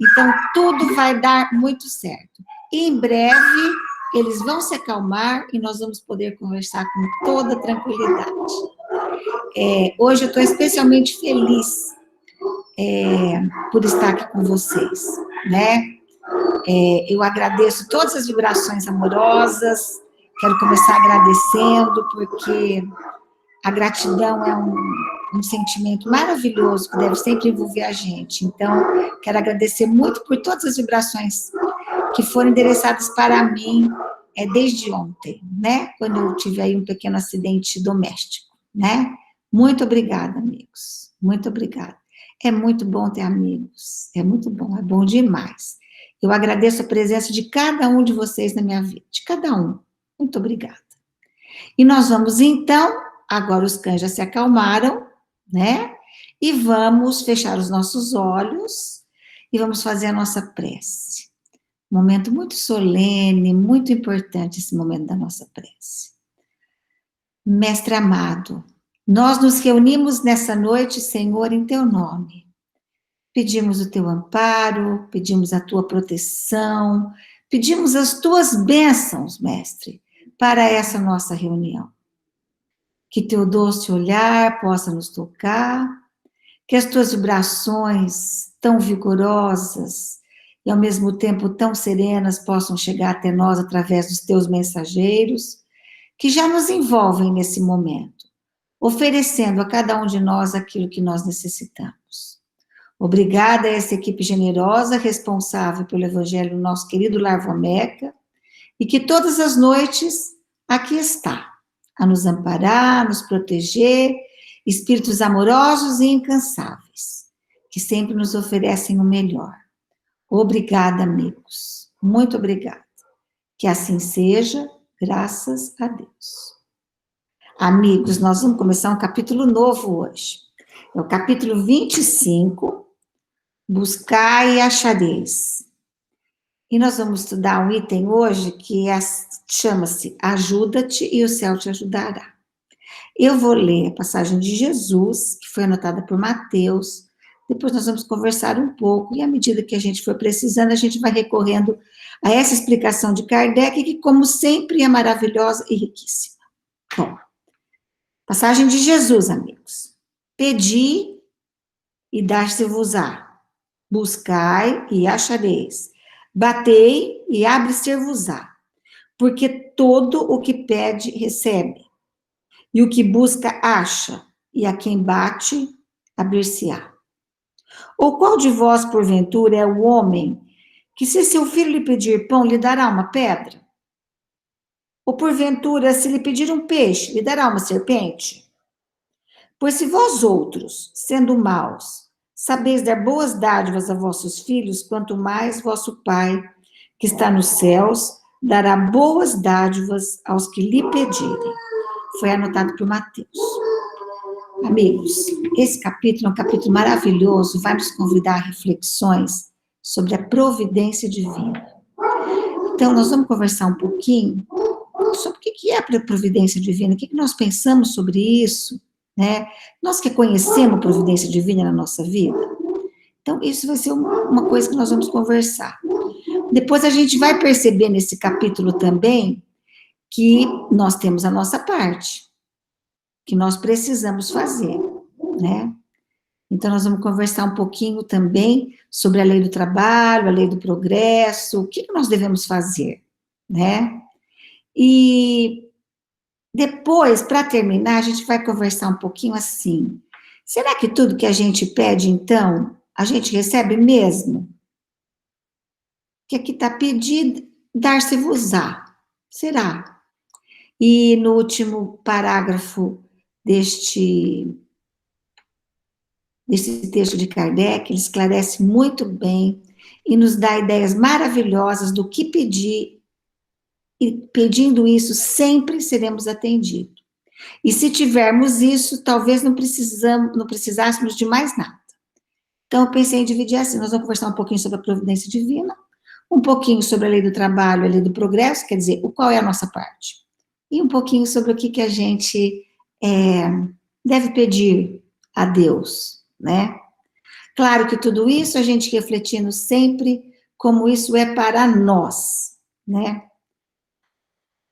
Então, tudo vai dar muito certo. E em breve, eles vão se acalmar e nós vamos poder conversar com toda tranquilidade. Hoje eu estou especialmente feliz por estar aqui com vocês, né? Eu agradeço todas as vibrações amorosas, quero começar agradecendo, porque a gratidão é um sentimento maravilhoso que deve sempre envolver a gente. Então, quero agradecer muito por todas as vibrações que foram endereçadas para mim desde ontem, né? Quando eu tive aí um pequeno acidente doméstico, né? Muito obrigada, amigos. Muito obrigada. É muito bom ter amigos. É muito bom, é bom demais. Eu agradeço a presença de cada um de vocês na minha vida, de cada um. Muito obrigada. E nós vamos, então, agora os cães já se acalmaram, né? E vamos fechar os nossos olhos e vamos fazer a nossa prece. Um momento muito solene, muito importante esse momento da nossa prece. Mestre amado, nós nos reunimos nessa noite, Senhor, em teu nome. Pedimos o teu amparo, pedimos a tua proteção, pedimos as tuas bênçãos, mestre, para essa nossa reunião. Que teu doce olhar possa nos tocar, que as tuas vibrações tão vigorosas e ao mesmo tempo tão serenas possam chegar até nós através dos teus mensageiros, que já nos envolvem nesse momento, oferecendo a cada um de nós aquilo que nós necessitamos. Obrigada a essa equipe generosa, responsável pelo Evangelho do nosso querido Lar Vomeca, e que todas as noites aqui está, a nos amparar, nos proteger, espíritos amorosos e incansáveis, que sempre nos oferecem o melhor. Obrigada, amigos. Muito obrigada. Que assim seja, graças a Deus. Amigos, nós vamos começar um capítulo novo hoje. É o capítulo 25, Buscai e Achareis. E nós vamos estudar um item hoje que chama-se Ajuda-te e o céu te ajudará. Eu vou ler a passagem de Jesus, que foi anotada por Mateus, depois nós vamos conversar um pouco, e à medida que a gente for precisando, a gente vai recorrendo a essa explicação de Kardec, que, como sempre, é maravilhosa e riquíssima. Bom, passagem de Jesus, amigos. Pedi e dar-se-vos-á, buscai e achareis, batei e abre-se-vos-á, porque todo o que pede, recebe, e o que busca, acha, e a quem bate, abrir-se-á. Ou qual de vós, porventura, é o homem que, se seu filho lhe pedir pão, lhe dará uma pedra? Ou, porventura, se lhe pedir um peixe, lhe dará uma serpente? Pois se vós outros, sendo maus, sabeis dar boas dádivas a vossos filhos, quanto mais vosso Pai, que está nos céus, dará boas dádivas aos que lhe pedirem. Foi anotado por Mateus. Amigos, esse capítulo é um capítulo maravilhoso, vai nos convidar a reflexões sobre a providência divina. Então, nós vamos conversar um pouquinho sobre o que é a providência divina, o que nós pensamos sobre isso, né? Nós que conhecemos a providência divina na nossa vida. Então, isso vai ser uma coisa que nós vamos conversar. Depois a gente vai perceber nesse capítulo também que nós temos a nossa parte, que nós precisamos fazer, né? Então, nós vamos conversar um pouquinho também sobre a lei do trabalho, a lei do progresso, o que nós devemos fazer, né? E depois, para terminar, a gente vai conversar um pouquinho assim. Será que tudo que a gente pede, então, a gente recebe mesmo? Que aqui está pedido, dar-se-vos-á. Será? E no último parágrafo deste texto de Kardec, ele esclarece muito bem e nos dá ideias maravilhosas do que pedir, e pedindo isso, sempre seremos atendidos. E se tivermos isso, talvez não precisássemos de mais nada. Então, eu pensei em dividir assim, nós vamos conversar um pouquinho sobre a providência divina, um pouquinho sobre a lei do trabalho, a lei do progresso, quer dizer, qual é a nossa parte, e um pouquinho sobre o que a gente deve pedir a Deus, né? Claro que tudo isso a gente refletindo sempre como isso é para nós, né?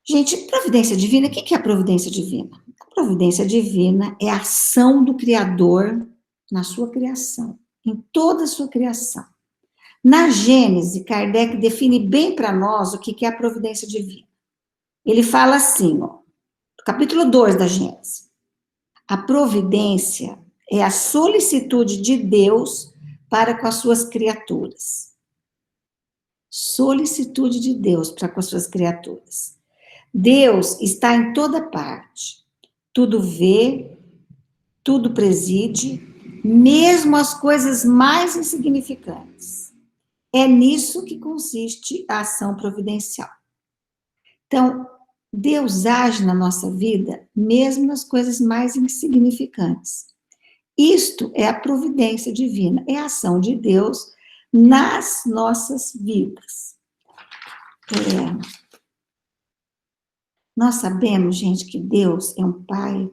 Gente, providência divina, o que é a providência divina? A providência divina é a ação do Criador na sua criação, em toda a sua criação. Na Gênese, Kardec define bem para nós o que é a providência divina. Ele fala assim, ó, capítulo 2 da Gênese. A providência é a solicitude de Deus para com as suas criaturas. Solicitude de Deus para com as suas criaturas. Deus está em toda parte. Tudo vê, tudo preside, mesmo as coisas mais insignificantes. É nisso que consiste a ação providencial. Então, Deus age na nossa vida, mesmo nas coisas mais insignificantes. Isto é a providência divina, é a ação de Deus nas nossas vidas. Nós sabemos, gente, que Deus é um Pai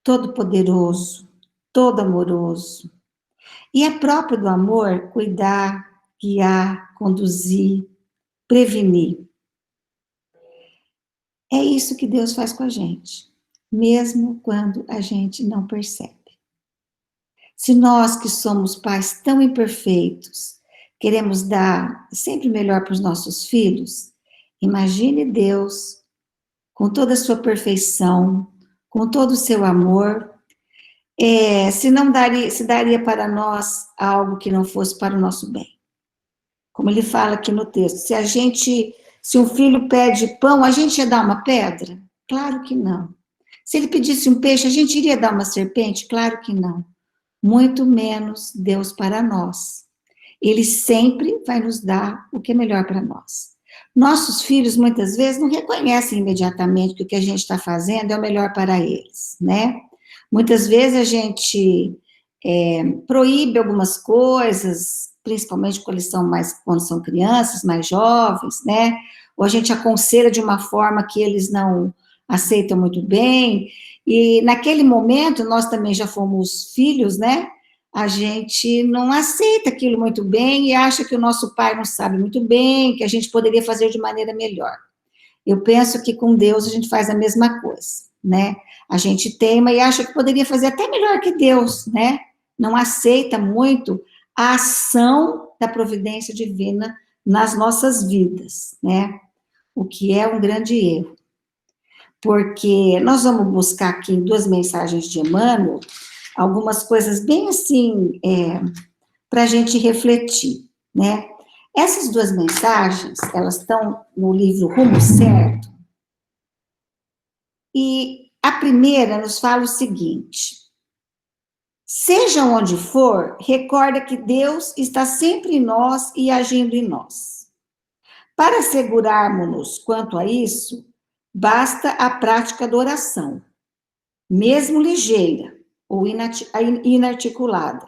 todo-poderoso, todo amoroso. E é próprio do amor cuidar, guiar, conduzir, prevenir. É isso que Deus faz com a gente, mesmo quando a gente não percebe. Se nós que somos pais tão imperfeitos, queremos dar sempre o melhor para os nossos filhos, imagine Deus com toda a sua perfeição, com todo o seu amor, se daria para nós algo que não fosse para o nosso bem. Como ele fala aqui no texto, se um filho pede pão, a gente ia dar uma pedra? Claro que não. Se ele pedisse um peixe, a gente iria dar uma serpente? Claro que não. Muito menos Deus para nós. Ele sempre vai nos dar o que é melhor para nós. Nossos filhos, muitas vezes, não reconhecem imediatamente que o que a gente está fazendo é o melhor para eles, né? Muitas vezes a gente proíbe algumas coisas, principalmente quando são crianças, mais jovens, né? Ou a gente aconselha de uma forma que eles não aceitam muito bem. E naquele momento, nós também já fomos filhos, né? A gente não aceita aquilo muito bem e acha que o nosso pai não sabe muito bem, que a gente poderia fazer de maneira melhor. Eu penso que com Deus a gente faz a mesma coisa, né? A gente teima e acha que poderia fazer até melhor que Deus, né? Não aceita muito a ação da providência divina nas nossas vidas, né? O que é um grande erro. Porque nós vamos buscar aqui em 2 mensagens de Emmanuel algumas coisas bem assim, para a gente refletir, né? Essas 2 mensagens, elas estão no livro Rumo Certo, e a primeira nos fala o seguinte: seja onde for, recorda que Deus está sempre em nós e agindo em nós. Para assegurarmos-nos quanto a isso, basta a prática da oração, mesmo ligeira ou inarticulada,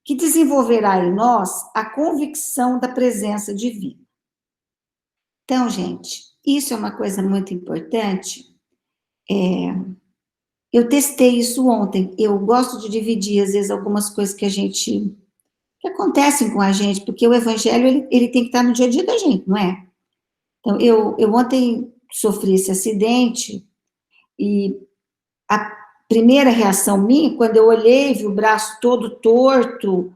que desenvolverá em nós a convicção da presença divina. Então, gente, isso é uma coisa muito importante. Eu testei isso ontem. Eu gosto de dividir, às vezes, algumas coisas que acontecem com a gente, porque o evangelho, ele tem que estar no dia a dia da gente, não é? Então, eu ontem sofri esse acidente e a primeira reação minha, quando eu olhei, vi o braço todo torto,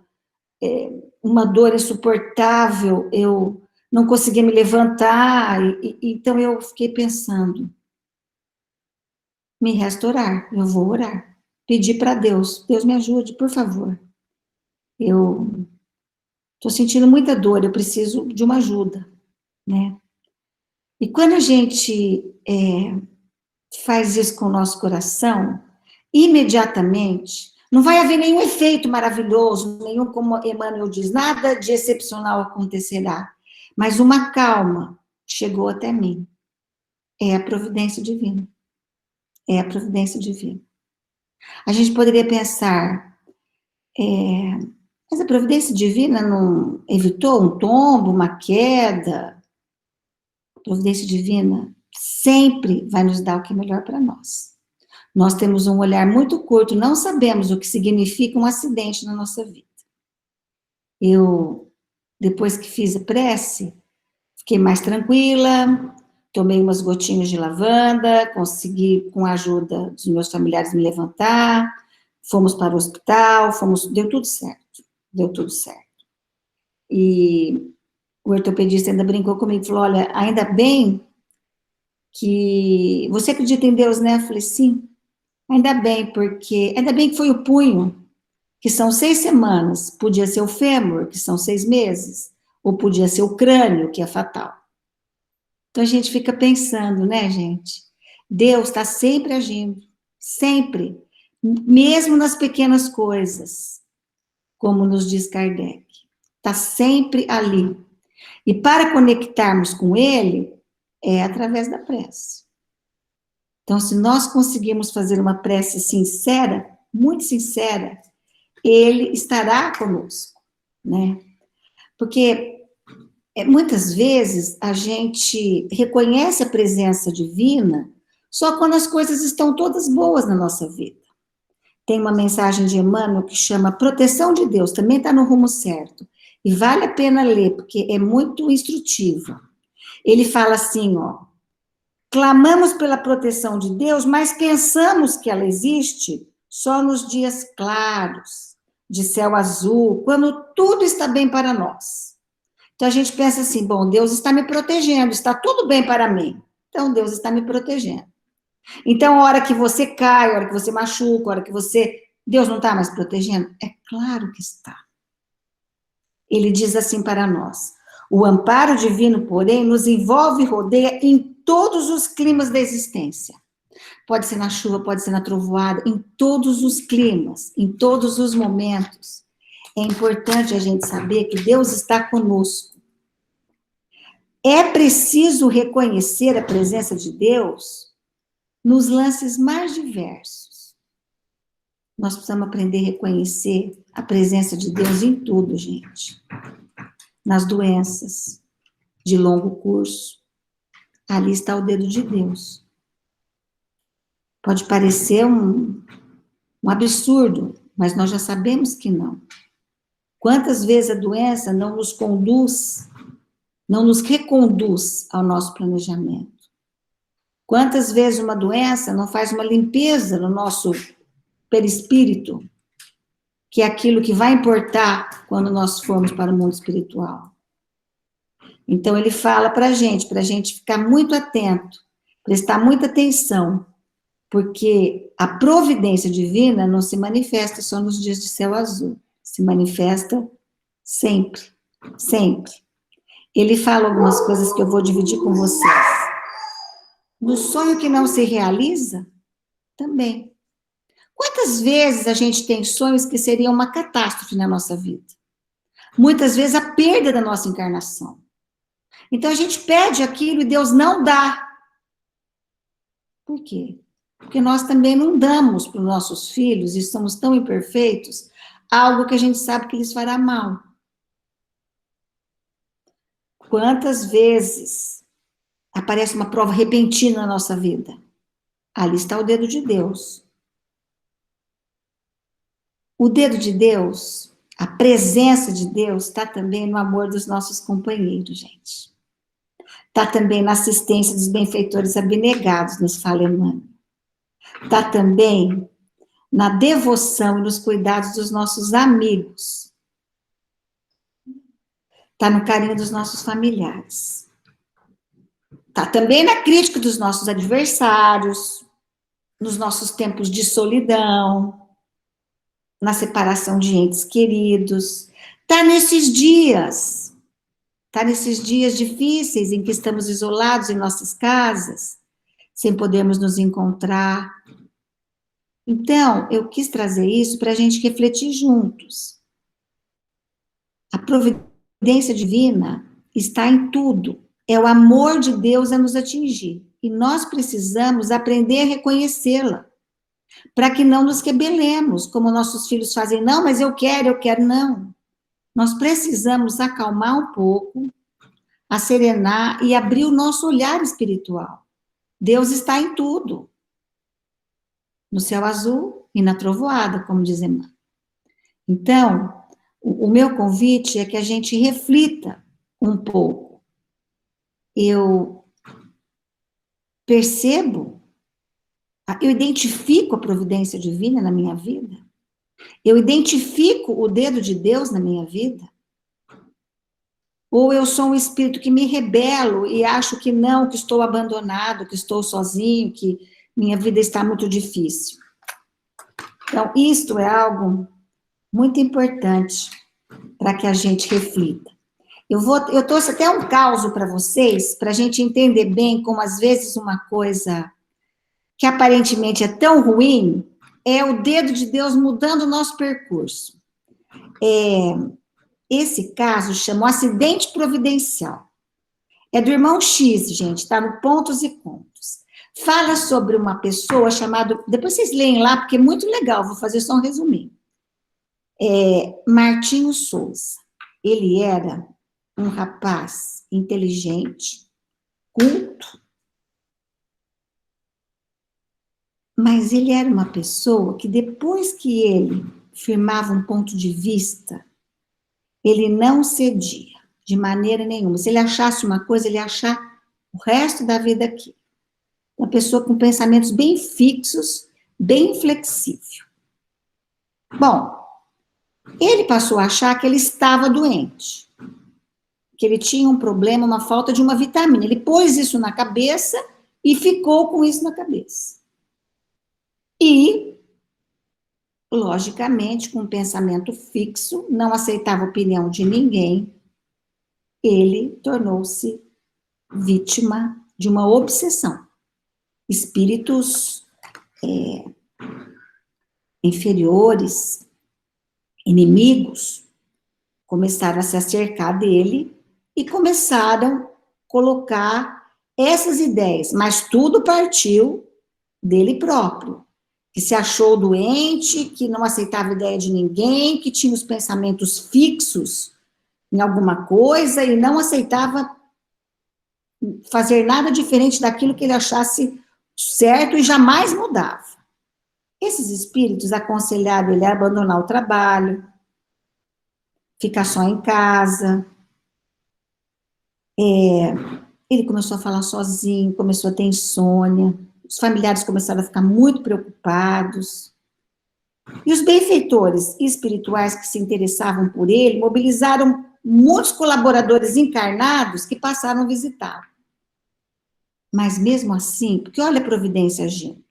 uma dor insuportável, eu não conseguia me levantar, então eu fiquei pensando, me resta orar, eu vou orar, pedir para Deus me ajude, por favor. Eu estou sentindo muita dor, eu preciso de uma ajuda, né? E quando a gente faz isso com o nosso coração, imediatamente, não vai haver nenhum efeito maravilhoso, nenhum, como Emmanuel diz, nada de excepcional acontecerá, mas uma calma chegou até mim. É a providência divina. É a providência divina. A gente poderia pensar, mas a providência divina não evitou um tombo, uma queda? A providência divina sempre vai nos dar o que é melhor para nós. Nós temos um olhar muito curto, não sabemos o que significa um acidente na nossa vida. Eu, depois que fiz a prece, fiquei mais tranquila, tomei umas gotinhas de lavanda, consegui, com a ajuda dos meus familiares, me levantar, fomos para o hospital, deu tudo certo, deu tudo certo. E o ortopedista ainda brincou comigo, falou, olha, ainda bem que... Você acredita em Deus, né? Eu falei, sim. Ainda bem que foi o punho, que são 6 semanas. Podia ser o fêmur, que são 6 meses. Ou podia ser o crânio, que é fatal. Então, a gente fica pensando, né, gente? Deus está sempre agindo. Sempre. Mesmo nas pequenas coisas. Como nos diz Kardec. Está sempre ali. E para conectarmos com Ele, é através da prece. Então, se nós conseguirmos fazer uma prece sincera, muito sincera, Ele estará conosco, né? Porque muitas vezes a gente reconhece a presença divina só quando as coisas estão todas boas na nossa vida. Tem uma mensagem de Emmanuel que chama Proteção de Deus, também está no rumo certo. E vale a pena ler, porque é muito instrutiva. Ele fala assim, ó, clamamos pela proteção de Deus, mas pensamos que ela existe só nos dias claros, de céu azul, quando tudo está bem para nós. Então a gente pensa assim, bom, Deus está me protegendo, está tudo bem para mim. Então Deus está me protegendo. Então a hora que você cai, a hora que você machuca, a hora que você... Deus não está mais protegendo? É claro que está. Ele diz assim para nós, o amparo divino, porém, nos envolve e rodeia em todos os climas da existência. Pode ser na chuva, pode ser na trovoada, em todos os climas, em todos os momentos. É importante a gente saber que Deus está conosco. É preciso reconhecer a presença de Deus nos lances mais diversos. Nós precisamos aprender a reconhecer a presença de Deus em tudo, gente. Nas doenças de longo curso, ali está o dedo de Deus. Pode parecer um absurdo, mas nós já sabemos que não. Quantas vezes a doença não nos conduz, não nos reconduz ao nosso planejamento? Quantas vezes uma doença não faz uma limpeza no nosso perispírito, que é aquilo que vai importar quando nós formos para o mundo espiritual? Então, ele fala para a gente ficar muito atento, prestar muita atenção, porque a providência divina não se manifesta só nos dias de céu azul, se manifesta sempre, sempre. Ele fala algumas coisas que eu vou dividir com vocês. No sonho que não se realiza, também. Quantas vezes a gente tem sonhos que seriam uma catástrofe na nossa vida? Muitas vezes a perda da nossa encarnação. Então a gente pede aquilo e Deus não dá. Por quê? Porque nós também não damos para os nossos filhos, e somos tão imperfeitos, algo que a gente sabe que lhes fará mal. Quantas vezes aparece uma prova repentina na nossa vida? Ali está o dedo de Deus. O dedo de Deus, a presença de Deus, está também no amor dos nossos companheiros, gente. Está também na assistência dos benfeitores abnegados, nos fala Emmanuel. Está também na devoção e nos cuidados dos nossos amigos. Está no carinho dos nossos familiares. Está também na crítica dos nossos adversários, nos nossos tempos de solidão, na separação de entes queridos. Está nesses dias difíceis em que estamos isolados em nossas casas, sem podermos nos encontrar. Então, eu quis trazer isso para a gente refletir juntos. A providência divina está em tudo. É o amor de Deus a nos atingir. E nós precisamos aprender a reconhecê-la, para que não nos rebelemos, como nossos filhos fazem. Não, mas eu quero, não. Nós precisamos acalmar um pouco, acerenar e abrir o nosso olhar espiritual. Deus está em tudo. No céu azul e na trovoada, como diz Emmanuel. Então, o meu convite é que a gente reflita um pouco. Eu percebo, eu identifico a providência divina na minha vida, eu identifico o dedo de Deus na minha vida, ou eu sou um espírito que me rebelo e acho que não, que estou abandonado, que estou sozinho, que minha vida está muito difícil. Então, isto é algo muito importante para que a gente reflita. Eu trouxe até um caso para vocês, para a gente entender bem como, às vezes, uma coisa que aparentemente é tão ruim é o dedo de Deus mudando o nosso percurso. Esse caso chama o acidente providencial. É do irmão X, gente, está no Pontos e Contos. Fala sobre uma pessoa chamada... Depois vocês leem lá, porque é muito legal, vou fazer só um resuminho. Martinho Souza. Ele era um rapaz inteligente, culto, mas ele era uma pessoa que depois que ele firmava um ponto de vista, ele não cedia de maneira nenhuma. Se ele achasse uma coisa, ele ia achar o resto da vida aqui. Uma pessoa com pensamentos bem fixos, bem inflexível. Bom, ele passou a achar que ele estava doente, que ele tinha um problema, uma falta de uma vitamina. Ele pôs isso na cabeça e ficou com isso na cabeça. E, logicamente, com um pensamento fixo, não aceitava a opinião de ninguém, ele tornou-se vítima de uma obsessão. Espíritos inferiores, inimigos, começaram a se acercar dele e começaram a colocar essas ideias, mas tudo partiu dele próprio, que se achou doente, que não aceitava a ideia de ninguém, que tinha os pensamentos fixos em alguma coisa e não aceitava fazer nada diferente daquilo que ele achasse certo e jamais mudava. Esses espíritos aconselharam ele a abandonar o trabalho, ficar só em casa. Ele começou a falar sozinho, começou a ter insônia, os familiares começaram a ficar muito preocupados. E os benfeitores espirituais que se interessavam por ele mobilizaram muitos colaboradores encarnados que passaram a visitá-lo. Mas mesmo assim, porque olha a providência agindo.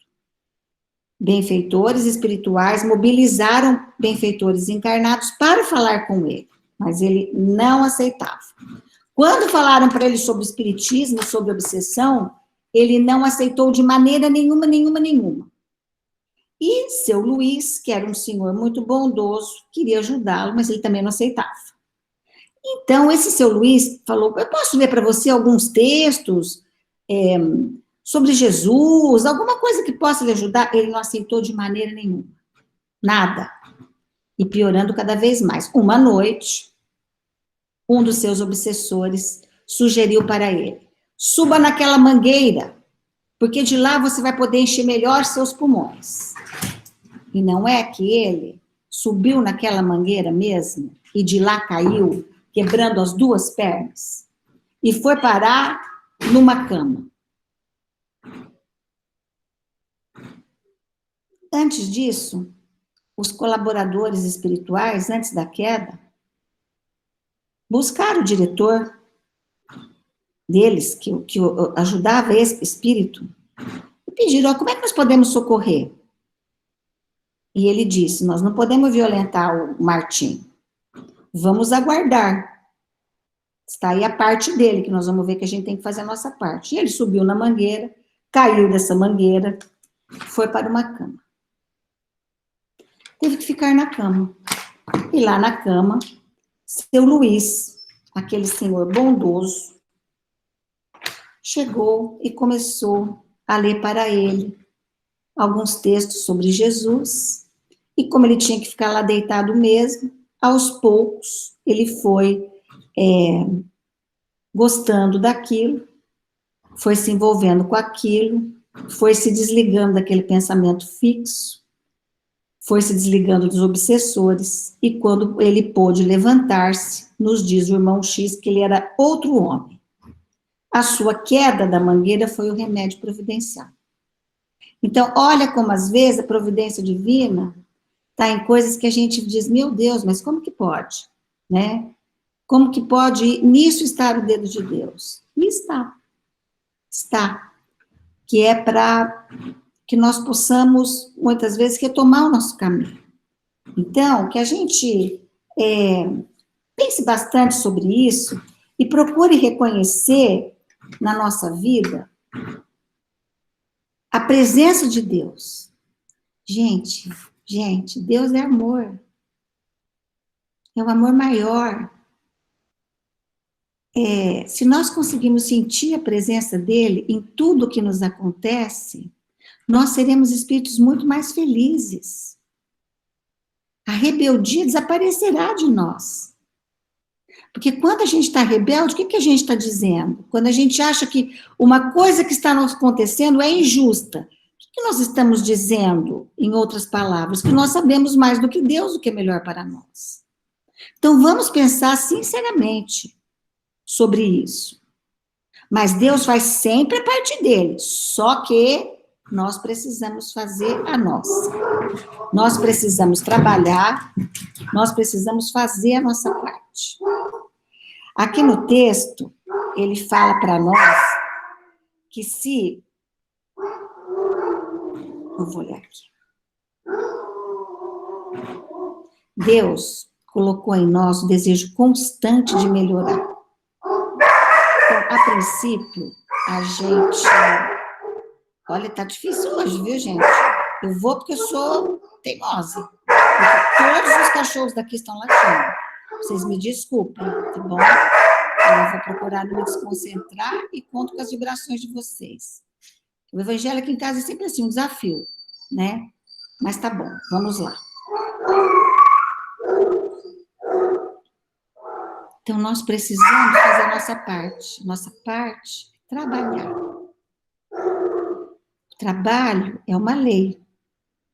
Benfeitores espirituais mobilizaram benfeitores encarnados para falar com ele, mas ele não aceitava. Quando falaram para ele sobre o espiritismo, sobre obsessão, ele não aceitou de maneira nenhuma. E seu Luiz, que era um senhor muito bondoso, queria ajudá-lo, mas ele também não aceitava. Então, esse seu Luiz falou, eu posso ler para você alguns textos sobre Jesus, alguma coisa que possa lhe ajudar? Ele não aceitou de maneira nenhuma. Nada. E piorando cada vez mais. Uma noite, um dos seus obsessores sugeriu para ele, suba naquela mangueira, porque de lá você vai poder encher melhor seus pulmões. E não é que ele subiu naquela mangueira mesmo, e de lá caiu, quebrando as duas pernas, e foi parar numa cama. Antes disso, os colaboradores espirituais, antes da queda, buscaram o diretor deles, que ajudava esse espírito, e pediram, como é que nós podemos socorrer? E ele disse, nós não podemos violentar o Martim, vamos aguardar. Está aí a parte dele, que nós vamos ver que a gente tem que fazer a nossa parte. E ele subiu na mangueira, caiu dessa mangueira, foi para uma cama. Teve que ficar na cama. E lá na cama, seu Luiz, aquele senhor bondoso, chegou e começou a ler para ele alguns textos sobre Jesus. E como ele tinha que ficar lá deitado mesmo, aos poucos ele foi gostando daquilo, foi se envolvendo com aquilo, foi se desligando daquele pensamento fixo. foi se desligando dos obsessores, e quando ele pôde levantar-se, nos diz o irmão X que ele era outro homem. A sua queda da mangueira foi o remédio providencial. Então, olha como às vezes a providência divina está em coisas que a gente diz, meu Deus, mas como que pode? Né? Como que pode nisso estar o dedo de Deus? E está. Que é para que nós possamos, muitas vezes, retomar o nosso caminho. Então, que a gente pense bastante sobre isso e procure reconhecer na nossa vida a presença de Deus. Gente, Deus é amor. É um amor maior. Se nós conseguimos sentir a presença dele em tudo que nos acontece, nós seremos espíritos muito mais felizes. A rebeldia desaparecerá de nós. Porque quando a gente está rebelde, o que a gente está dizendo? Quando a gente acha que uma coisa que está nos acontecendo é injusta, o que nós estamos dizendo, em outras palavras? Que nós sabemos mais do que Deus o que é melhor para nós. Então, vamos pensar sinceramente sobre isso. Mas Deus faz sempre a parte dele, só que nós precisamos fazer a nossa. Nós precisamos trabalhar, nós precisamos fazer a nossa parte. Aqui no texto, ele fala para nós que se... Eu vou olhar aqui. Deus colocou em nós o desejo constante de melhorar. Então, a princípio, a gente... Olha, tá difícil hoje, viu, gente? Eu vou porque eu sou teimosa. Porque todos os cachorros daqui estão latindo. Vocês me desculpem, tá bom? Eu vou procurar não me desconcentrar e conto com as vibrações de vocês. O evangelho aqui em casa é sempre assim, um desafio, né? Mas tá bom, vamos lá. Então, nós precisamos fazer a nossa parte. Nossa parte é trabalhar. O trabalho é uma lei.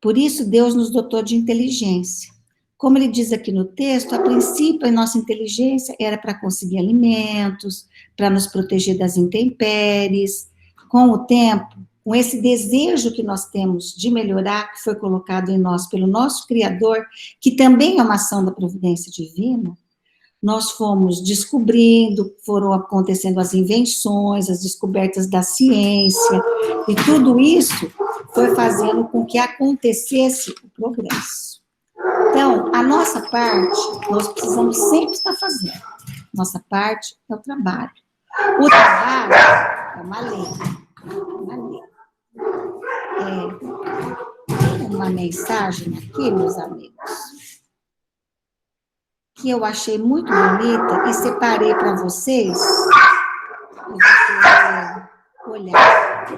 Por isso, Deus nos dotou de inteligência. Como ele diz aqui no texto, a princípio, a nossa inteligência era para conseguir alimentos, para nos proteger das intempéries. Com o tempo, com esse desejo que nós temos de melhorar, que foi colocado em nós pelo nosso Criador, que também é uma ação da providência divina, nós fomos descobrindo, foram acontecendo as invenções, as descobertas da ciência, e tudo isso foi fazendo com que acontecesse o progresso. Então, a nossa parte, nós precisamos sempre estar fazendo. Nossa parte é o trabalho. O trabalho é uma lei. Tem uma mensagem aqui, meus amigos, que eu achei muito bonita e separei para vocês. Eu vou olhar.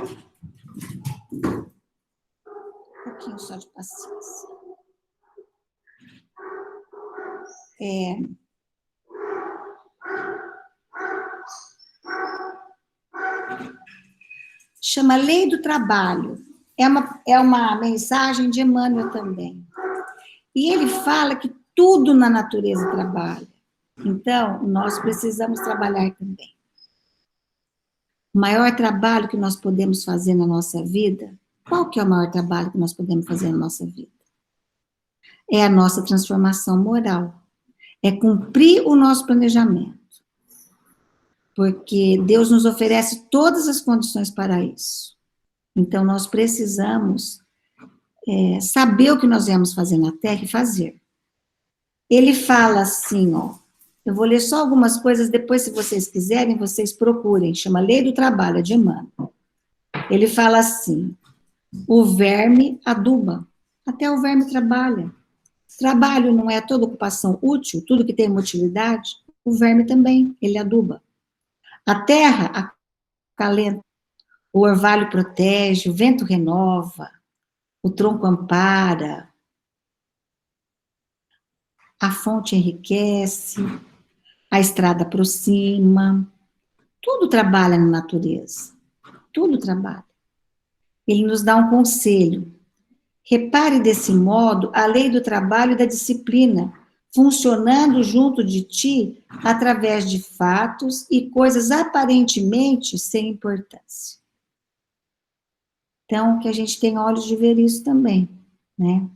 Um pouquinho só de paciência. Chama Lei do Trabalho. É uma mensagem de Emmanuel também. E ele fala que tudo na natureza trabalha. Então, nós precisamos trabalhar também. O maior trabalho que nós podemos fazer na nossa vida, qual que é o maior trabalho que nós podemos fazer na nossa vida? É a nossa transformação moral. É cumprir o nosso planejamento. Porque Deus nos oferece todas as condições para isso. Então, nós precisamos saber o que nós viemos fazer na Terra e fazer. Ele fala assim, ó, eu vou ler só algumas coisas, depois, se vocês quiserem, vocês procurem, chama Lei do Trabalho, é de Emmanuel. Ele fala assim, o verme aduba, até o verme trabalha. Trabalho não é toda ocupação útil, tudo que tem utilidade, o verme também, ele aduba. A terra acalenta, o orvalho protege, o vento renova, o tronco ampara, a fonte enriquece, a estrada aproxima, tudo trabalha na natureza, tudo trabalha. Ele nos dá um conselho, Repare desse modo a lei do trabalho e da disciplina, funcionando junto de ti através de fatos e coisas aparentemente sem importância. Então, que a gente tenha olhos de ver isso também, né?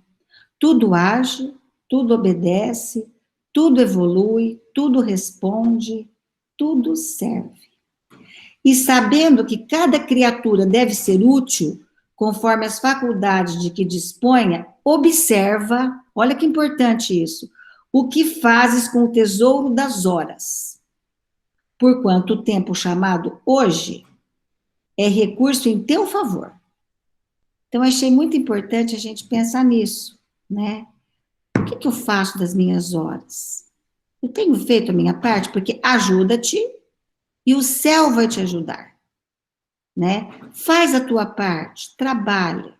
Tudo age, tudo obedece, tudo evolui, tudo responde, tudo serve. E sabendo que cada criatura deve ser útil, conforme as faculdades de que disponha, observa, olha que importante isso, o que fazes com o tesouro das horas. Porquanto o tempo chamado hoje é recurso em teu favor. Então, achei muito importante a gente pensar nisso, né? O que eu faço das minhas horas? Eu tenho feito a minha parte, porque ajuda-te e o céu vai te ajudar, né? Faz a tua parte, trabalha.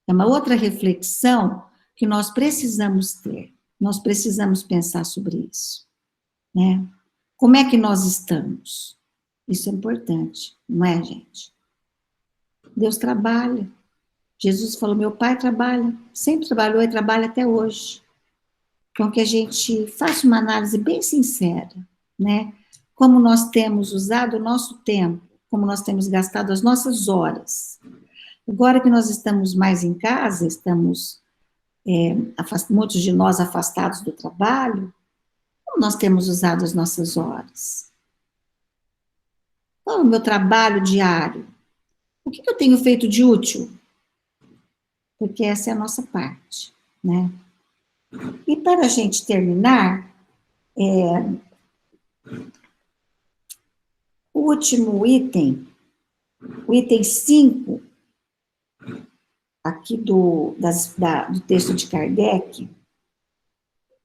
É uma outra reflexão que nós precisamos ter. Nós precisamos pensar sobre isso, né? Como é que nós estamos? Isso é importante, não é, gente? Deus trabalha. Jesus falou, meu pai trabalha, sempre trabalhou e trabalha até hoje. Então, que a gente faça uma análise bem sincera, né? Como nós temos usado o nosso tempo, como nós temos gastado as nossas horas. Agora que nós estamos mais em casa, estamos, muitos de nós afastados do trabalho, como nós temos usado as nossas horas? Qual é o meu trabalho diário? O que eu tenho feito de útil? Porque essa é a nossa parte, né? E para a gente terminar, o último item, o item 5, aqui do texto de Kardec,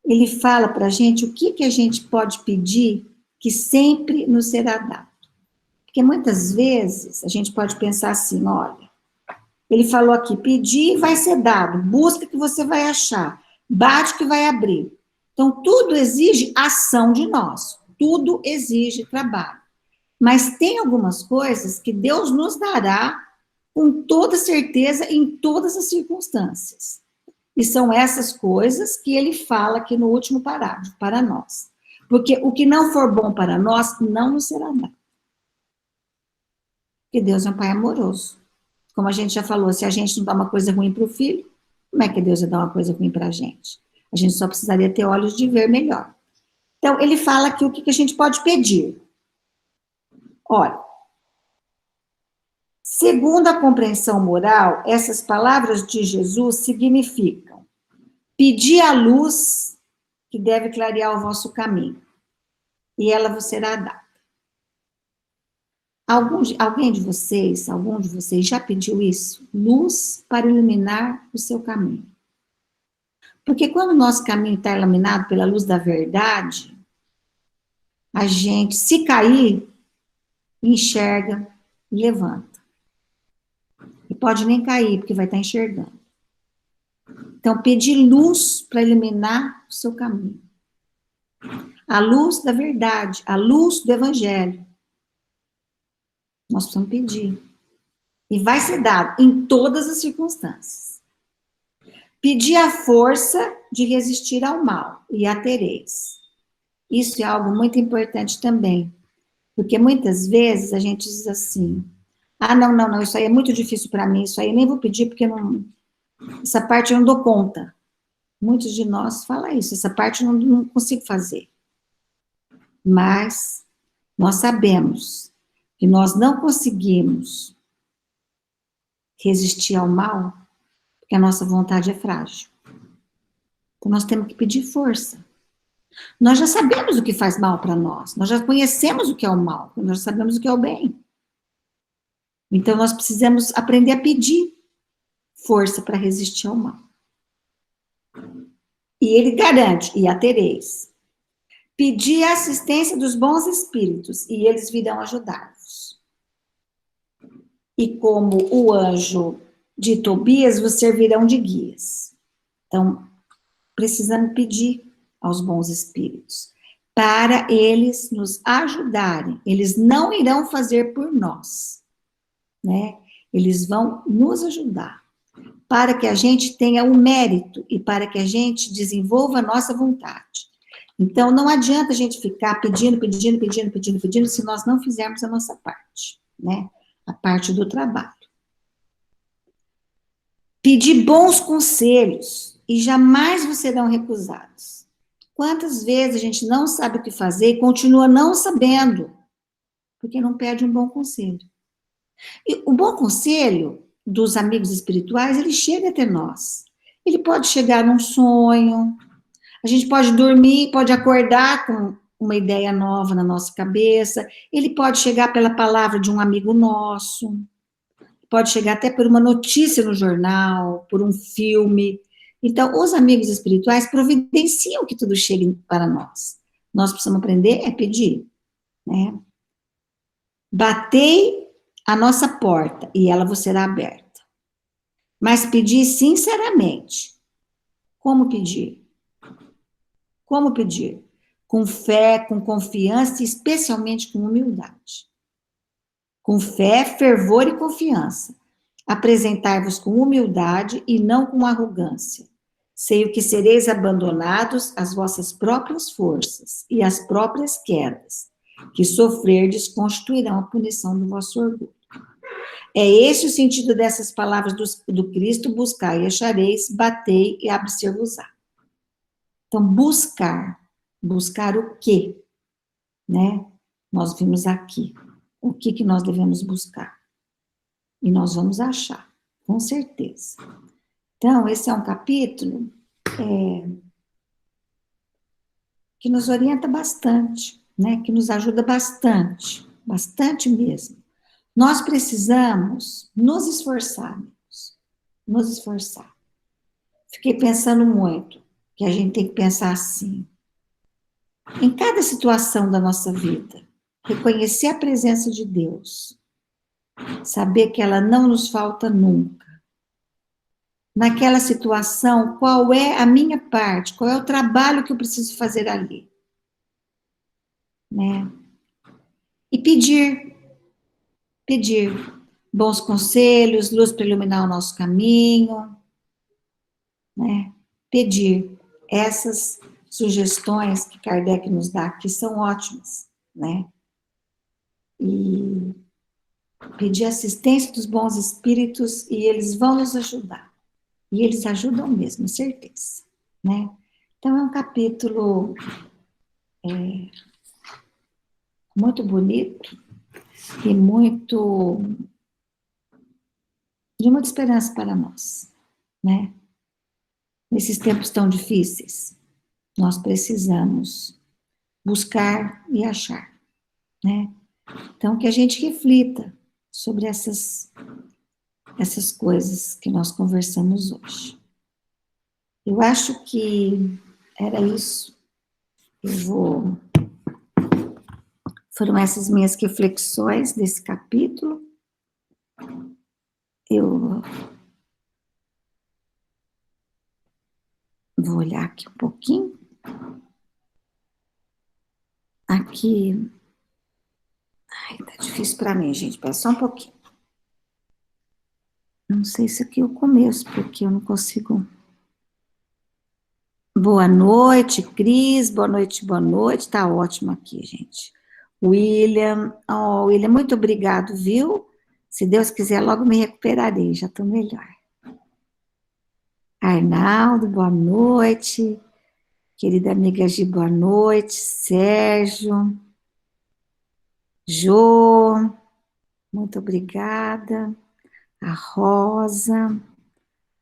ele fala para a gente o que a gente pode pedir que sempre nos será dado. Porque muitas vezes a gente pode pensar assim, olha, ele falou aqui, pedir vai ser dado, busca que você vai achar, bate que vai abrir. Então, tudo exige ação de nós, tudo exige trabalho. Mas tem algumas coisas que Deus nos dará com toda certeza em todas as circunstâncias. E são essas coisas que ele fala aqui no último parágrafo, para nós. Porque o que não for bom para nós, não nos será dado. Porque Deus é um pai amoroso. Como a gente já falou, se a gente não dá uma coisa ruim para o filho, como é que Deus vai dar uma coisa ruim para a gente? A gente só precisaria ter olhos de ver melhor. Então, ele fala aqui o que a gente pode pedir. Olha, segundo a compreensão moral, essas palavras de Jesus significam pedir a luz que deve clarear o vosso caminho, e ela vos será dada. Algum de vocês já pediu isso? Luz para iluminar o seu caminho. Porque quando o nosso caminho está iluminado pela luz da verdade, a gente, se cair, enxerga e levanta. E pode nem cair, porque vai estar enxergando. Então, pedir luz para iluminar o seu caminho. A luz da verdade, a luz do evangelho. Nós precisamos pedir. E vai ser dado em todas as circunstâncias. Pedir a força de resistir ao mal, e a tereis. Isso é algo muito importante também. Porque muitas vezes a gente diz assim, não, isso aí é muito difícil para mim, isso aí eu nem vou pedir porque essa parte eu não dou conta. Muitos de nós falam isso, essa parte eu não consigo fazer. Mas nós sabemos que nós não conseguimos resistir ao mal, porque a nossa vontade é frágil. Então nós temos que pedir força. Nós já sabemos o que faz mal para nós, nós já conhecemos o que é o mal, nós já sabemos o que é o bem. Então nós precisamos aprender a pedir força para resistir ao mal. E ele garante, e a tereis. Pedi a assistência dos bons espíritos, e eles virão ajudar-vos. E como o anjo de Tobias, vos servirão de guias. Então, precisamos pedir aos bons espíritos, para eles nos ajudarem. Eles não irão fazer por nós, né? Eles vão nos ajudar. para que a gente tenha o mérito e para que a gente desenvolva a nossa vontade. Então, não adianta a gente ficar pedindo, se nós não fizermos a nossa parte, né? A parte do trabalho. Pedir bons conselhos e jamais vos serão recusados. Quantas vezes a gente não sabe o que fazer e continua não sabendo, porque não pede um bom conselho. E o bom conselho dos amigos espirituais, ele chega até nós. Ele pode chegar num sonho, a gente pode dormir, pode acordar com uma ideia nova na nossa cabeça, ele pode chegar pela palavra de um amigo nosso, pode chegar até por uma notícia no jornal, por um filme. Então, os amigos espirituais providenciam que tudo chegue para nós. Nós precisamos aprender a pedir, né? Batei a nossa porta e ela vos será aberta. Mas pedir sinceramente. Como pedir? Como pedir? Com fé, com confiança e especialmente com humildade. Com fé, fervor e confiança. Apresentai-vos com humildade e não com arrogância. Sei o que sereis abandonados às vossas próprias forças e às próprias quedas, que sofrerdes constituirão a punição do vosso orgulho. É esse o sentido dessas palavras do Cristo: buscai e achareis, batei e abre-se-vos-á. Então, buscar o quê? Né? Nós vimos aqui. O que nós devemos buscar? E nós vamos achar, com certeza. Então, esse é um capítulo que nos orienta bastante, né? Que nos ajuda bastante, bastante mesmo. Nós precisamos nos esforçar, amigos, nos esforçar. Fiquei pensando muito, que a gente tem que pensar assim. Em cada situação da nossa vida, reconhecer a presença de Deus, saber que ela não nos falta nunca. Naquela situação, qual é a minha parte, qual é o trabalho que eu preciso fazer ali, né? E pedir bons conselhos, luz para iluminar o nosso caminho, né? Pedir essas sugestões que Kardec nos dá, que são ótimas, né? E pedir assistência dos bons espíritos e eles vão nos ajudar. E eles ajudam mesmo, certeza, né? Então, é um capítulo muito bonito e muito de muita esperança para nós, né? Nesses tempos tão difíceis, nós precisamos buscar e achar, né? Então, que a gente reflita sobre essas coisas que nós conversamos hoje. Eu acho que era isso. Foram essas minhas reflexões desse capítulo. Eu vou olhar aqui um pouquinho. Aqui. Ai, tá difícil para mim, gente. Espera só um pouquinho. Não sei se aqui é o começo, porque eu não consigo. Boa noite, Cris. Boa noite, boa noite. Tá ótimo aqui, gente. William. Oh, William, muito obrigado, viu? Se Deus quiser, logo me recuperarei. Já tô melhor. Arnaldo, boa noite. Querida amiga Gi, boa noite. Sérgio. Jô, muito obrigada. A Rosa.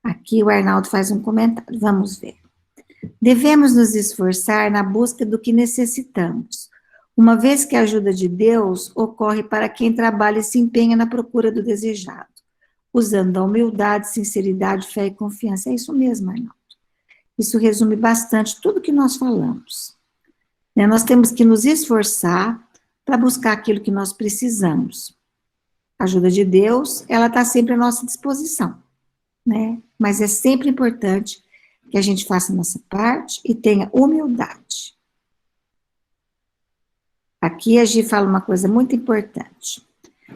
Aqui o Arnaldo faz um comentário. Vamos ver. Devemos nos esforçar na busca do que necessitamos, uma vez que a ajuda de Deus ocorre para quem trabalha e se empenha na procura do desejado, usando a humildade, sinceridade, fé e confiança. É isso mesmo, Arnaldo. Isso resume bastante tudo que nós falamos. Nós temos que nos esforçar para buscar aquilo que nós precisamos. A ajuda de Deus, ela está sempre à nossa disposição, né? Mas é sempre importante que a gente faça a nossa parte e tenha humildade. Aqui a Gi fala uma coisa muito importante.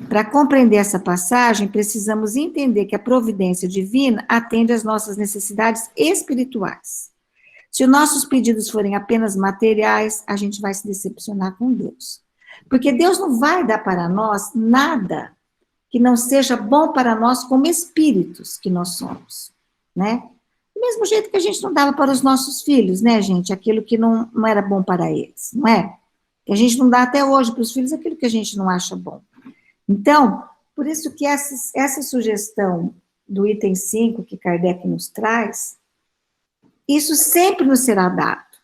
Para compreender essa passagem, precisamos entender que a providência divina atende às nossas necessidades espirituais. Se nossos pedidos forem apenas materiais, a gente vai se decepcionar com Deus. Porque Deus não vai dar para nós nada que não seja bom para nós como espíritos que nós somos, né? Do mesmo jeito que a gente não dava para os nossos filhos, né, gente? Aquilo que não era bom para eles, não é? Que a gente não dá até hoje para os filhos aquilo que a gente não acha bom. Então, por isso que essa sugestão do item 5 que Kardec nos traz, isso sempre nos será dado.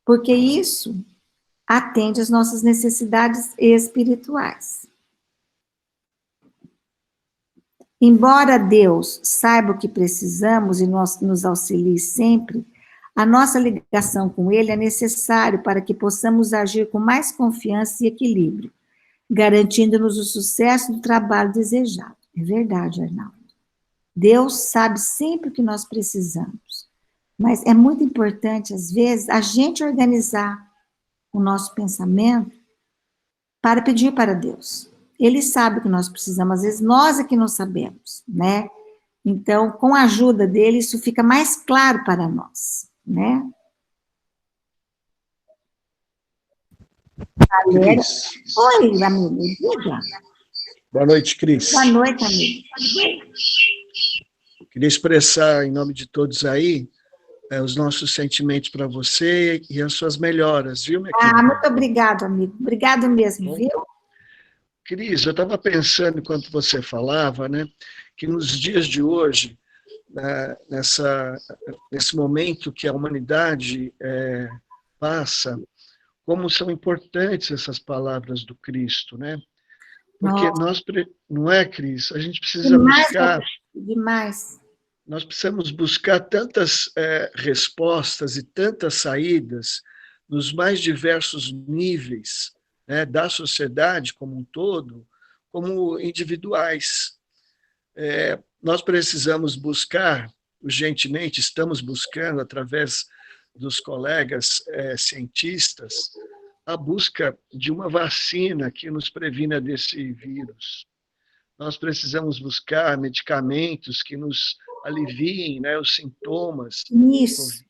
Porque isso atende às nossas necessidades espirituais. Embora Deus saiba o que precisamos e nos auxilie sempre, a nossa ligação com Ele é necessário para que possamos agir com mais confiança e equilíbrio, garantindo-nos o sucesso do trabalho desejado. É verdade, Arnaldo. Deus sabe sempre o que nós precisamos, mas é muito importante, às vezes, a gente organizar o nosso pensamento para pedir para Deus. Ele sabe o que nós precisamos, às vezes nós é que não sabemos, né? Então, com a ajuda dele, isso fica mais claro para nós, né? Cris. Oi, amigo, diga. Boa noite, Cris. Boa noite, amigo. Queria expressar, em nome de todos aí, os nossos sentimentos para você e as suas melhoras, viu, minha querida? Muito obrigado, amigo. Obrigado mesmo, viu? Cris, eu estava pensando, enquanto você falava, né, que nos dias de hoje, nesse momento que a humanidade passa, como são importantes essas palavras do Cristo, né? Porque não é, Cris? A gente precisa buscar... Demais. Nós precisamos buscar tantas respostas e tantas saídas nos mais diversos níveis, né, da sociedade como um todo, como individuais. Nós precisamos buscar, urgentemente, estamos buscando, através dos colegas cientistas, a busca de uma vacina que nos previna desse vírus. Nós precisamos buscar medicamentos que nos aliviem, né, os sintomas do Covid.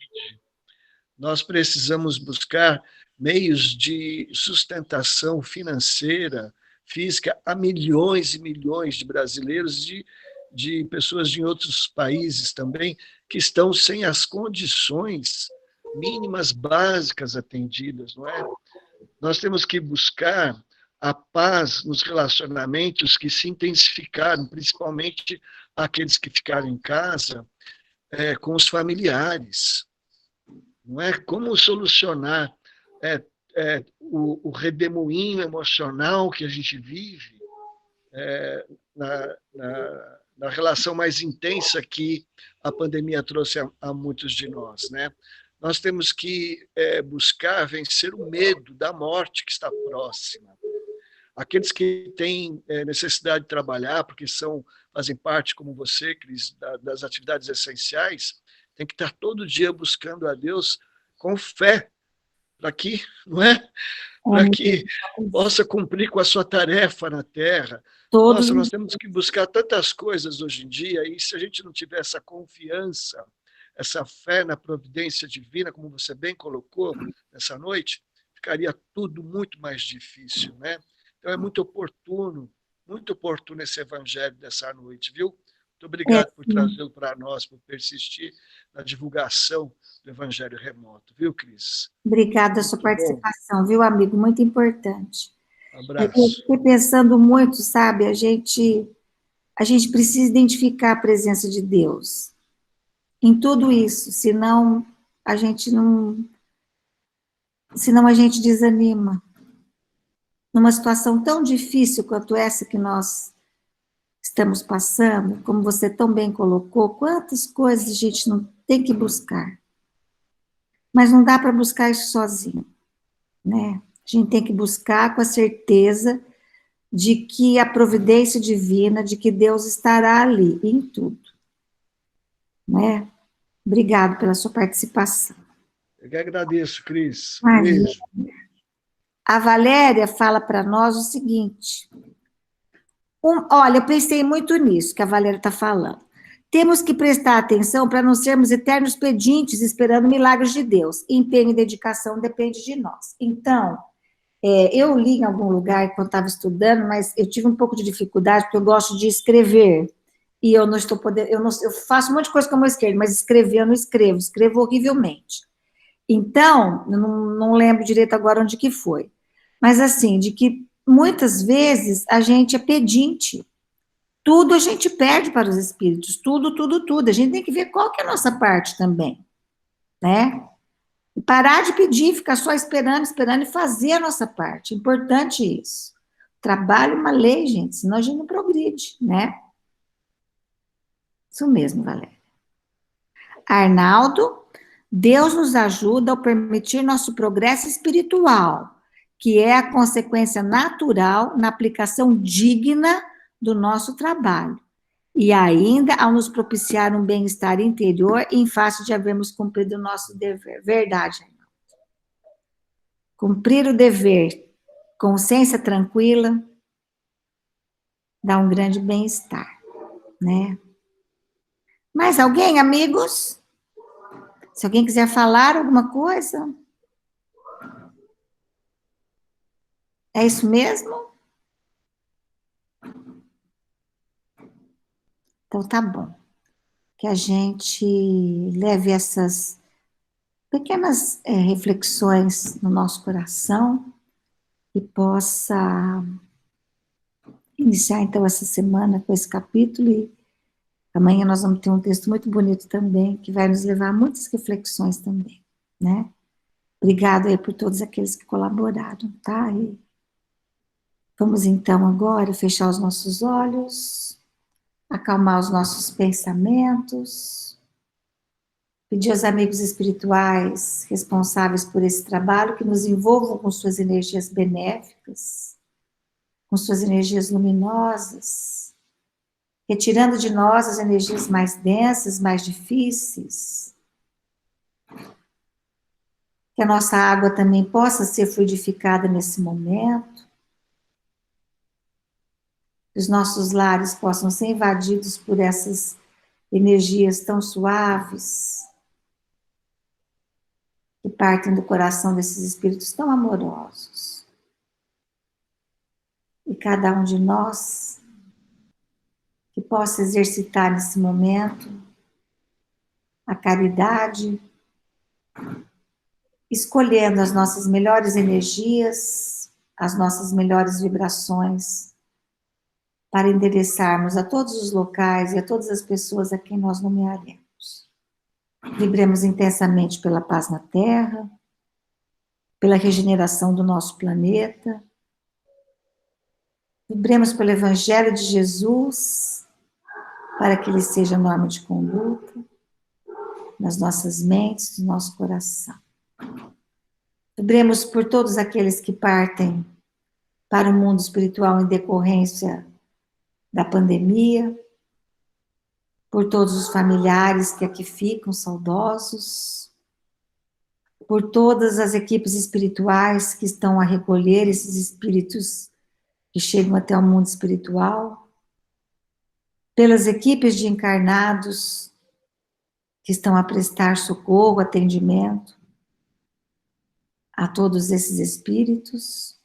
Nós precisamos buscar meios de sustentação financeira, física, a milhões e milhões de brasileiros, de pessoas de outros países também, que estão sem as condições mínimas básicas atendidas, não é? Nós temos que buscar a paz nos relacionamentos que se intensificaram, principalmente aqueles que ficaram em casa, com os familiares. Não é? Como solucionar o redemoinho emocional que a gente vive na relação mais intensa que a pandemia trouxe a muitos de nós, né? Nós temos que buscar vencer o medo da morte que está próxima. Aqueles que têm necessidade de trabalhar, porque fazem parte, como você, Cris, das atividades essenciais, tem que estar todo dia buscando a Deus com fé, para que, não é? Para que possa cumprir com a sua tarefa na Terra. Nossa, nós temos que buscar tantas coisas hoje em dia, e se a gente não tiver essa confiança, essa fé na providência divina, como você bem colocou nessa noite, ficaria tudo muito mais difícil, né? Então é muito oportuno esse evangelho dessa noite, viu? Muito obrigado por trazê-lo para nós, por persistir na divulgação do evangelho remoto, viu, Cris? Obrigada pela sua participação, viu, amigo? Muito importante. Um abraço. Eu fiquei pensando muito, sabe? A gente precisa identificar a presença de Deus em tudo isso, senão a gente desanima. Numa situação tão difícil quanto essa que nós estamos passando, como você tão bem colocou, quantas coisas a gente não tem que buscar. Mas não dá para buscar isso sozinho, né? A gente tem que buscar com a certeza de que a providência divina, de que Deus estará ali em tudo, né? Obrigado pela sua participação. Eu que agradeço, Cris. Beijo. A Valéria fala para nós o seguinte: Olha, eu pensei muito nisso que a Valéria está falando. Temos que prestar atenção para não sermos eternos pedintes esperando milagres de Deus. Empenho e dedicação depende de nós. Então, eu li em algum lugar quando estava estudando, mas eu tive um pouco de dificuldade porque eu gosto de escrever e eu não estou podendo, eu faço um monte de coisa com a mão esquerda, mas escrever eu não escrevo, escrevo horrivelmente. Então, eu não lembro direito agora onde que foi, mas assim, de que muitas vezes a gente é pedinte, tudo a gente perde para os espíritos, tudo, tudo, tudo, a gente tem que ver qual que é a nossa parte também, né? E parar de pedir, ficar só esperando, esperando e fazer a nossa parte. Importante isso. Trabalho é uma lei, gente, senão a gente não progride, né? Isso mesmo, Valéria. Arnaldo, Deus nos ajuda ao permitir nosso progresso espiritual, que é a consequência natural na aplicação digna do nosso trabalho. E ainda ao nos propiciar um bem-estar interior em face de havermos cumprido o nosso dever. Verdade, Arnaldo. Cumprir o dever, consciência tranquila, dá um grande bem-estar, né? Mais alguém, amigos? Se alguém quiser falar alguma coisa? É isso mesmo? Então tá bom. Que a gente leve essas pequenas reflexões no nosso coração e possa iniciar então essa semana com esse capítulo e amanhã nós vamos ter um texto muito bonito também, que vai nos levar a muitas reflexões também, né? Obrigada aí por todos aqueles que colaboraram, tá? E vamos então agora fechar os nossos olhos, acalmar os nossos pensamentos, pedir aos amigos espirituais responsáveis por esse trabalho que nos envolvam com suas energias benéficas, com suas energias luminosas, retirando de nós as energias mais densas, mais difíceis. Que a nossa água também possa ser fluidificada nesse momento. Que os nossos lares possam ser invadidos por essas energias tão suaves, que partem do coração desses espíritos tão amorosos. E cada um de nós que possa exercitar nesse momento a caridade, escolhendo as nossas melhores energias, as nossas melhores vibrações, para endereçarmos a todos os locais e a todas as pessoas a quem nós nomearemos. Vibremos intensamente pela paz na Terra, pela regeneração do nosso planeta. Vibremos pelo Evangelho de Jesus, para que ele seja norma de conduta nas nossas mentes, no nosso coração. Vibremos por todos aqueles que partem para o mundo espiritual em decorrência da pandemia, por todos os familiares que aqui ficam saudosos, por todas as equipes espirituais que estão a recolher esses espíritos que chegam até o mundo espiritual, pelas equipes de encarnados que estão a prestar socorro, atendimento a todos esses espíritos.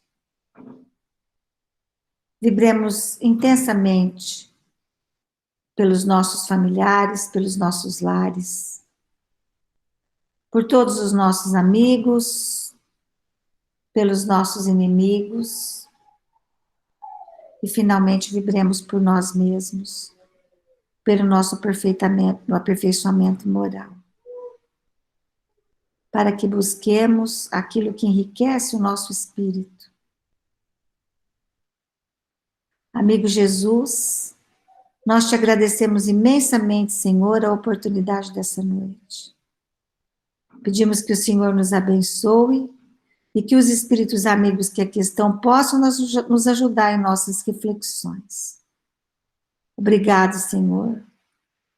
Vibremos intensamente pelos nossos familiares, pelos nossos lares, por todos os nossos amigos, pelos nossos inimigos, e finalmente vibremos por nós mesmos, pelo nosso aperfeiçoamento moral, para que busquemos aquilo que enriquece o nosso espírito. Amigo Jesus, nós te agradecemos imensamente, Senhor, a oportunidade dessa noite. Pedimos que o Senhor nos abençoe e que os espíritos amigos que aqui estão possam nos ajudar em nossas reflexões. Obrigado, Senhor.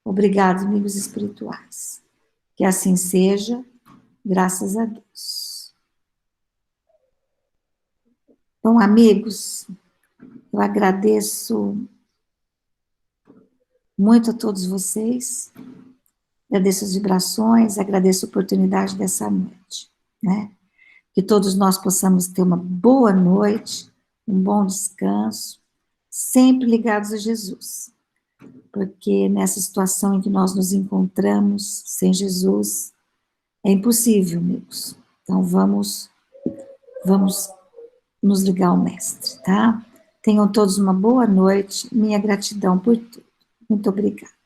Obrigado, amigos espirituais. Que assim seja, graças a Deus. Bom, amigos, Eu agradeço muito a todos vocês, agradeço as vibrações, agradeço a oportunidade dessa noite, né? Que todos nós possamos ter uma boa noite, um bom descanso, sempre ligados a Jesus. Porque nessa situação em que nós nos encontramos, sem Jesus, é impossível, amigos. Então vamos nos ligar ao Mestre, tá? Tenham todos uma boa noite, minha gratidão por tudo. Muito obrigada.